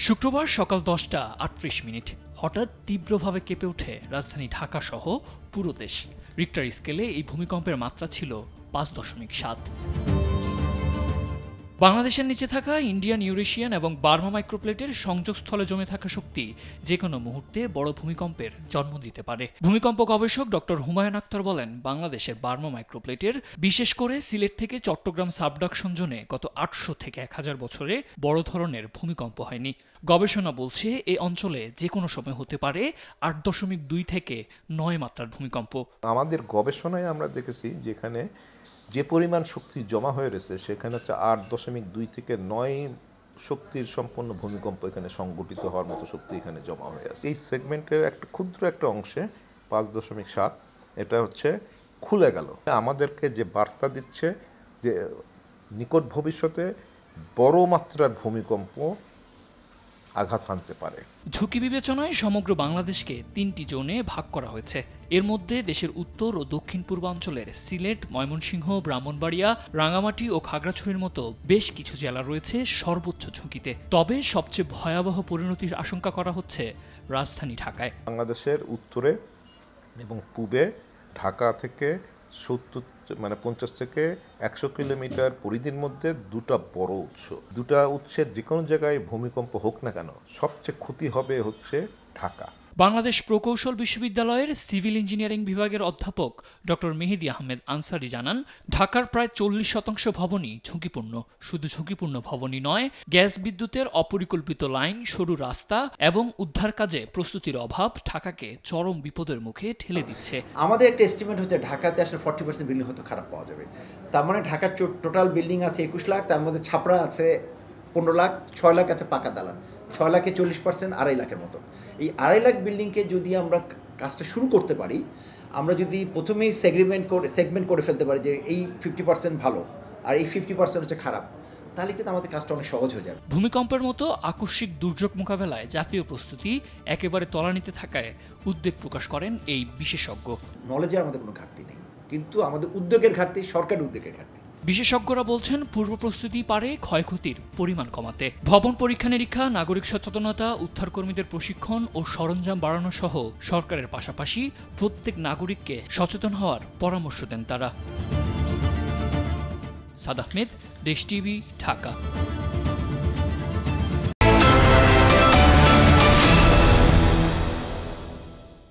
শুক্রবার সকাল 10টা 38 মিনিট হঠাৎ তীব্রভাবে কেঁপে ওঠে রাজধানী ঢাকা সহ পুরো দেশ। রিক্টার স্কেলে এই ভূমিকম্পের মাত্রা ছিল 5.7। বাংলাদেশের নিচে থাকা ইন্ডিয়ান ইউরেশিয়ান এবং বার্মা মাইক্রোপ্লেটের সংযোগস্থলে জমে থাকা শক্তি যে কোনো মুহূর্তে বড় ভূমিকম্পের জন্ম দিতে পারে। ভূমিকম্প গবেষক ডক্টর হুমায়ুন আখতার বলেন, বাংলাদেশের বার্মা মাইক্রোপ্লেটের বিশেষ করে সিলেট থেকে চট্টগ্রাম সাবডাকশন জোনে গত 800 থেকে 1000 বছরে বড় ধরনের ভূমিকম্প হয়নি। গবেষণা বলছে এই অঞ্চলে যে কোনো সময় হতে পারে 8.2 থেকে 9 মাত্রার ভূমিকম্প। আমাদের গবেষণায় আমরা দেখেছি যেখানে যে পরিমাণ শক্তি জমা হয়ে রয়েছে সেখানে হচ্ছে 8.2 থেকে 9 শক্তির সম্পন্ন ভূমিকম্প এখানে সংগঠিত হওয়ার মতো শক্তি এখানে জমা হয়ে আছে। এই সেগমেন্টের ক্ষুদ্র একটা অংশে 5.7 এটা হচ্ছে খুলে গেল। আমাদেরকে যে বার্তা দিচ্ছে যে নিকট ভবিষ্যতে বড় মাত্রার ভূমিকম্প আঘাত হানতে পারে। ঝুঁকি বিবেচনায় সমগ্র বাংলাদেশকে 3টি জোনে ভাগ করা হয়েছে। এর মধ্যে দেশের উত্তর ও দক্ষিণ পূর্বাঞ্চলের সিলেট, ময়মনসিংহ, ব্রাহ্মণবাড়িয়া, রাঙামাটি ও খাগড়াছড়ির মতো বেশ কিছু জেলা রয়েছে সর্বোচ্চ ঝুঁকিতে। তবে সবচেয়ে ভয়াবহ পরিণতির আশঙ্কা করা হচ্ছে রাজধানী ঢাকায়। বাংলাদেশের উত্তরে এবং পূবে ঢাকা থেকে 50 থেকে 100 কিলোমিটার পরিধির মধ্যে দুটা বড় দুটা উৎসের যে কোনো জায়গায় ভূমিকম্প হোক না কেন সবচেয়ে ক্ষতি হবে হচ্ছে ঢাকা। বাংলাদেশ প্রকৌশল বিশ্ববিদ্যালয়ের সিভিল ইঞ্জিনিয়ারিং বিভাগের অধ্যাপক ডক্টর মেহেদী আহমেদ আনসারী জানান, ঢাকার প্রায় 40% ভবনই ঝুঁকিপূর্ণ। শুধু ঝুঁকিপূর্ণ ভবনই নয়, গ্যাস বিদ্যুতের অপরিকল্পিত লাইন, সরু রাস্তা এবং উদ্ধার কাজে প্রস্তুতির অভাব ঢাকাকে চরম বিপদের মুখে ঠেলে দিচ্ছে। আমাদের একটা এস্টিমেট হচ্ছে ঢাকাতে আসলে 40% বিল্ডিং হয়তো খারাপ পাওয়া যাবে। তার মানে ঢাকার টোটাল বিল্ডিং আছে 21 লাখ, তার মধ্যে ছাপড়া আছে 15 লাখ, 6 লাখ আছে পাকা দালান। 6 লাখে 40%, 2.5 লাখের মতো। এই 2.5 লাখ বিল্ডিংকে যদি আমরা কাজটা শুরু করতে পারি, আমরা যদি প্রথমেই সেগমেন্ট করে ফেলতে পারি যে এই 50% ভালো আর এই 50% হচ্ছে খারাপ, তাহলে কিন্তু আমাদের কাজটা অনেক সহজ হয়ে যাবে। ভূমিকম্পের মতো আকস্মিক দুর্যোগ মোকাবেলায় জাতীয় প্রস্তুতি একেবারে তলানিতে থাকায় উদ্বেগ প্রকাশ করেন এই বিশেষজ্ঞ। নলেজের আমাদের কোনো ঘাটতি নেই, কিন্তু আমাদের উদ্যোগের ঘাটতি, সরকারি উদ্যোগের ঘাটতি। বিশেষজ্ঞরা বলছেন, পূর্ব প্রস্তুতি পারে ক্ষয়ক্ষতির পরিমাণ কমাতে। ভবন পরীক্ষা নিরীক্ষা, নাগরিক সচেতনতা, উদ্ধারকর্মীদের প্রশিক্ষণ ও সরঞ্জাম বাড়ানো সহ সরকারের পাশাপাশি প্রত্যেক নাগরিককে সচেতন হওয়ার পরামর্শ দেন তারা। সাদ আহমেদ, দেশ টিভি, ঢাকা।